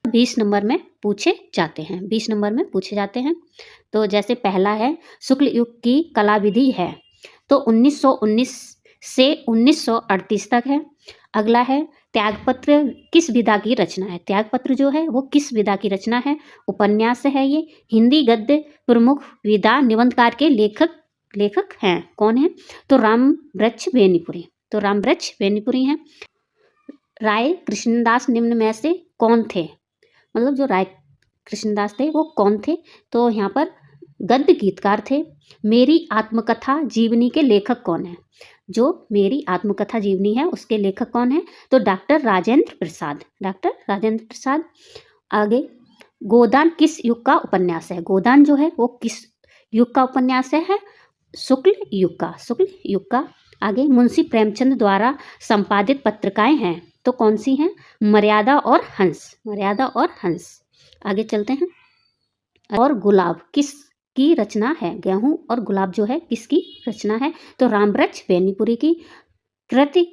20 number में पूछे जाते हैं, 20 नंबर में पूछे जाते हैं। तो जैसे पहला है शुक्ल युग की कला विधि है, तो 1919 से 1938 तक है। अगला है त्यागपत्र किस विधा की रचना है, त्यागपत्र जो है वो किस विधा की रचना है, उपन्यास है ये। हिंदी गद्य प्रमुख विधा निबंधकार के लेखक हैं, कौन है, तो रामवृक्ष बेनीपुरी, तो रामवृक्ष बेनीपुरी हैं। राय कृष्णदास निम्न में से कौन थे, मतलब जो राय कृष्णदास थे वो कौन थे, तो यहाँ पर गद्य गीतकार थे। मेरी आत्मकथा जीवनी के लेखक कौन है, जो मेरी आत्मकथा जीवनी है उसके लेखक कौन है, तो डॉक्टर राजेंद्र प्रसाद, डॉक्टर राजेंद्र प्रसाद। आगे गोदान किस युग का उपन्यास है, गोदान जो है वो किस युग का उपन्यास है, शुक्ल युग का, शुक्ल युग का। आगे मुंशी प्रेमचंद द्वारा संपादित पत्रिकाएं हैं, तो कौन सी हैं, मर्यादा और हंस, मर्यादा और हंस। आगे चलते हैं। और गुलाब किस की रचना है, गेहूं और गुलाब जो है किसकी रचना है, तो रामवृक्ष बेनीपुरी की। कृति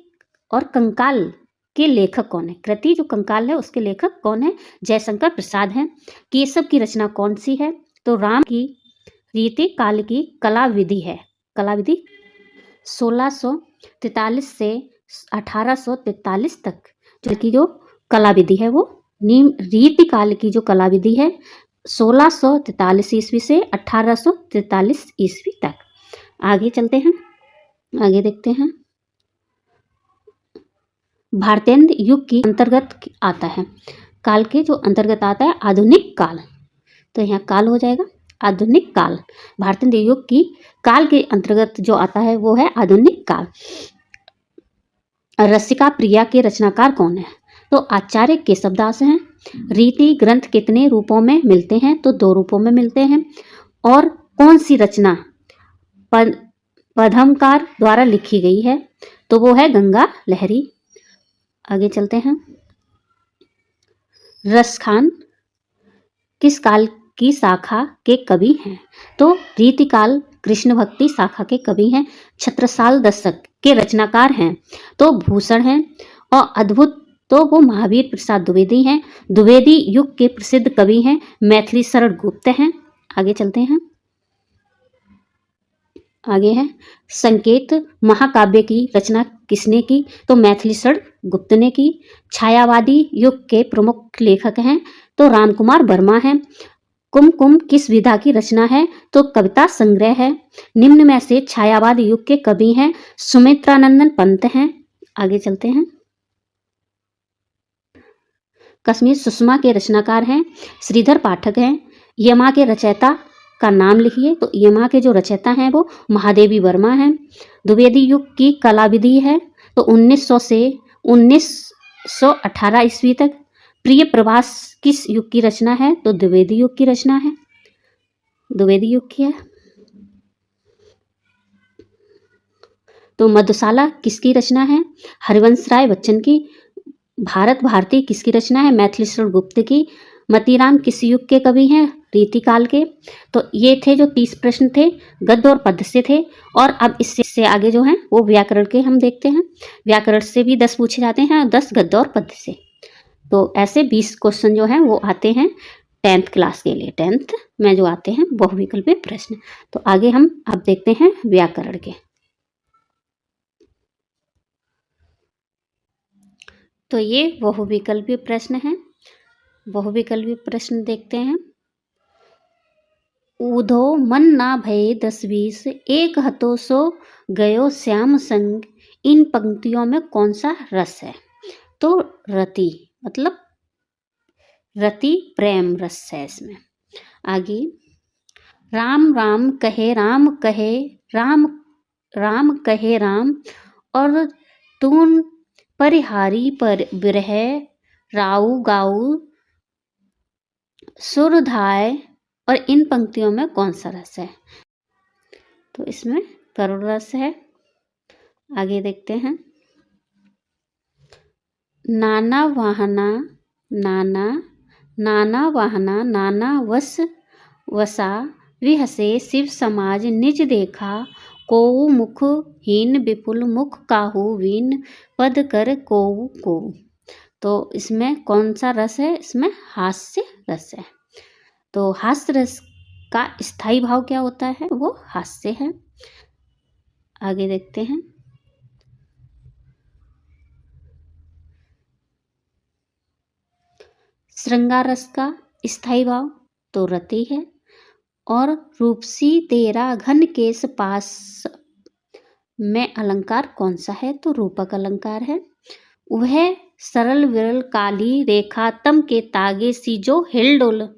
और कंकाल के लेखक कौन है, कृति जो कंकाल है उसके लेखक कौन है, जयशंकर प्रसाद हैं। केशव की रचना कौन सी है, तो राम की रीति काल की कला विधि है, कला विधि 1643 से 1843 तक जो कला विधि है वो रीति काल की जो कला विधि है 1643 ईस्वी से 1843 ईस्वी तक। आगे चलते हैं, आगे देखते हैं। भारतेंद्र युग की अंतर्गत आता है, काल के जो अंतर्गत आता है आधुनिक काल, तो यहाँ काल हो जाएगा आधुनिक काल। भारतेंद्र युग की काल के अंतर्गत जो आता है वो है आधुनिक काल। रसिका प्रिया के रचनाकार कौन है, तो आचार्य केशवदास हैं। रीति ग्रंथ कितने रूपों में मिलते हैं, तो 2 रूपों में मिलते हैं। और कौन सी रचना पद्मकार द्वारा लिखी गई है, तो वो है गंगा लहरी। आगे चलते हैं। रसखान किस काल की शाखा के कवि हैं, तो रीतिकाल कृष्ण भक्ति शाखा के कवि हैं। छत्रसाल दशक के रचनाकार हैं, तो भूषण हैं। और अद्भुत तो वो महावीर प्रसाद द्विवेदी हैं। द्विवेदी युग के प्रसिद्ध कवि हैं मैथिली शरण गुप्त हैं। आगे चलते हैं, आगे है संकेत महाकाव्य की रचना किसने की, तो मैथिली शरण गुप्त ने की। छायावादी युग के प्रमुख लेखक हैं, तो रामकुमार वर्मा हैं। कुमकुम किस विधा की रचना है, तो कविता संग्रह है। निम्न में से छायावाद युग के कवि हैं सुमित्रानंदन पंत हैं। आगे चलते हैं। कश्मीर सुषमा के रचनाकार हैं श्रीधर पाठक हैं। यमा के रचयिता का नाम लिखिए, तो यमा के जो रचयिता हैं वो महादेवी वर्मा हैं। द्विवेदी युग की कला विधि है, तो 1900 से 1918 ईस्वी तक। प्रिय प्रवास किस युग की रचना है, तो द्विवेदी युग की रचना है, द्विवेदी युग की है। तो मधुशाला किसकी रचना है, हरिवंश राय बच्चन की। भारत भारती किसकी रचना है, मैथिली शरण गुप्त की। मतीराम किस युग के कवि हैं, रीतिकाल के। तो ये थे जो 30 प्रश्न थे, गद्य और पद्य से थे। और अब इससे आगे जो हैं वो व्याकरण के हम देखते हैं। व्याकरण से भी 10 पूछे जाते हैं, 10 गद्य और पद्य से। तो ऐसे 20 क्वेश्चन जो हैं वो आते हैं 10th क्लास के लिए, 10th में जो आते हैं बहुविकल्पीय प्रश्न। तो आगे हम अब देखते हैं व्याकरण के। तो ये बहुविकल्पीय प्रश्न हैं, बहुविकल्पीय प्रश्न देखते हैं। ऊधो मन ना भये 10-20, एक हतो सो गयो श्याम संग। इन पंक्तियों में कौन सा रस है, तो रति, मतलब रति प्रेम रस है इसमें। आगे राम राम कहे राम कहे राम, राम कहे राम, और तून परिहारी पर बिरह, राउ गाऊ सुरधाय। और इन पंक्तियों में कौन सा रस है, तो इसमें करुण रस है। आगे देखते हैं। नाना वाहना नाना, नाना वाहना नाना वस वसा, विहसे शिव समाज निज देखा। कोऊ मुख हीन विपुल मुख काहू वीन, पद कर कोऊ को। तो इसमें कौन सा रस है? इसमें हास्य रस है। तो हास्य रस का स्थायी भाव क्या होता है? वो हास्य है। आगे देखते हैं। श्रृंगार रस का स्थायी भाव तो रति है। और रूपसी तेरा घन केस पास में अलंकार कौन सा है? तो रूपक अलंकार है। वह सरल विरल काली रेखा तम के तागे सी जो हिलडोल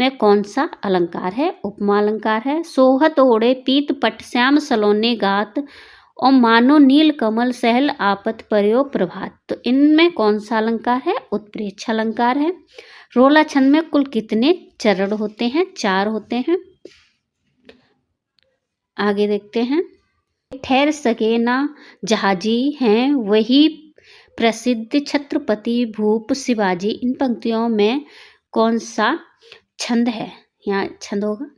में कौन सा अलंकार है? उपमा अलंकार है। सोहत ओढ़े पीत पट श्याम सलोने गात और मानो नील कमल सहल आपत पर्यो प्रभात। तो इनमें कौन सा अलंकार है? उत्प्रेक्ष अलंकार है। रोला छंद में कुल कितने चरण होते हैं? 4 होते हैं। आगे देखते हैं। ठहर सके ना जहाजी हैं वही प्रसिद्ध छत्रपति भूप शिवाजी। इन पंक्तियों में कौन सा छंद है? यहाँ छंद होगा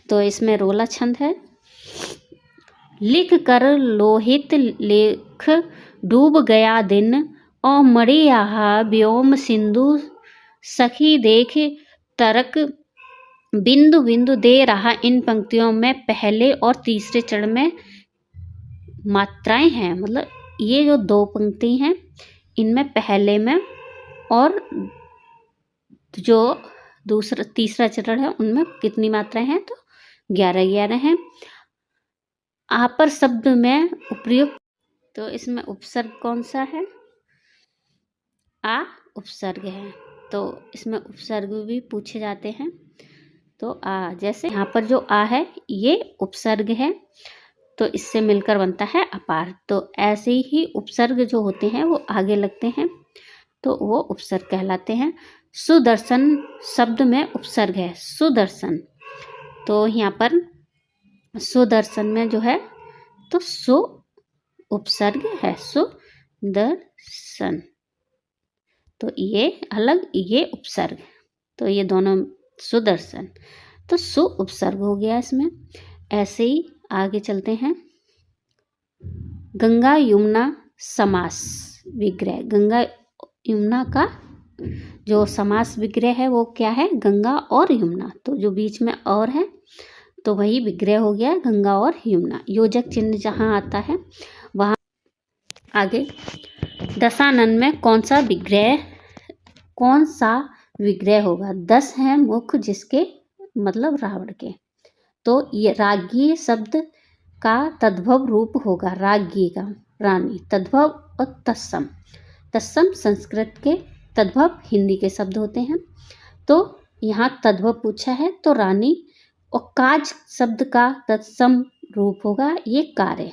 तो इसमें रोला छंद है। लिख कर लोहित लेख डूब गया दिन और मरे यहाँ व्योम सिंधु सखी देख तरक बिंदु बिंदु दे रहा। इन पंक्तियों में पहले और तीसरे चरण में मात्राएं हैं, मतलब ये जो 2 पंक्ति हैं इनमें पहले में और जो तीसरा चरण है उनमें कितनी मात्राएं हैं? तो 11 हैं। आपर शब्द में उपयुक्त, तो इसमें उपसर्ग कौन सा है? आ उपसर्ग है। तो इसमें उपसर्ग भी पूछे जाते हैं। तो आ, जैसे यहाँ पर जो आ है ये उपसर्ग है तो इससे मिलकर बनता है अपार। तो ऐसे ही उपसर्ग जो होते हैं वो आगे लगते हैं तो वो उपसर्ग कहलाते हैं। सुदर्शन शब्द में उपसर्ग है सुदर्शन। तो यहाँ पर सुदर्शन में जो है तो सु उपसर्ग है सुदर्शन। तो ये अलग, ये उपसर्ग, तो ये दोनों सुदर्शन, तो सु उपसर्ग हो गया इसमें। ऐसे ही आगे चलते हैं। गंगा यमुना समास विग्रह। गंगा यमुना का जो समास विग्रह है वो क्या है? गंगा और यमुना। तो जो बीच में और है तो वही विग्रह हो गया गंगा और यमुना। योजक चिन्ह जहाँ आता है वहाँ आगे दशानन में कौन सा विग्रह होगा? 10 है मुख जिसके मतलब रावण के। तो ये राज्ञी शब्द का तद्भव रूप होगा राज्ञी का, रानी। तद्भव और तत्सम, तत्सम संस्कृत के, तद्भव हिंदी के शब्द होते हैं। तो यहाँ तद्भव पूछा है तो रानी। और काज शब्द का तत्सम रूप होगा ये कार्य।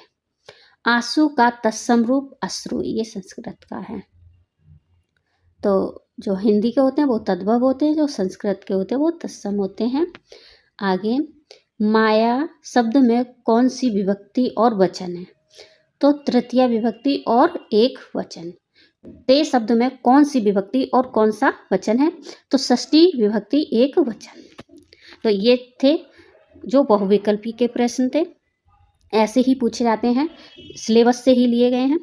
आंसू का तत्सम रूप अश्रु, ये संस्कृत का है। तो जो हिंदी के होते हैं वो तद्भव होते हैं, जो संस्कृत के होते हैं वो तत्सम होते हैं। आगे माया शब्द में कौन सी विभक्ति और वचन है? तो तृतीया विभक्ति और एक वचन। ते शब्द में कौन सी विभक्ति और कौन सा वचन है? तो षष्ठी विभक्ति एक वचन। तो ये थे जो बहुविकल्पी के प्रश्न थे, ऐसे ही पूछे जाते हैं, सिलेबस से ही लिए गए हैं।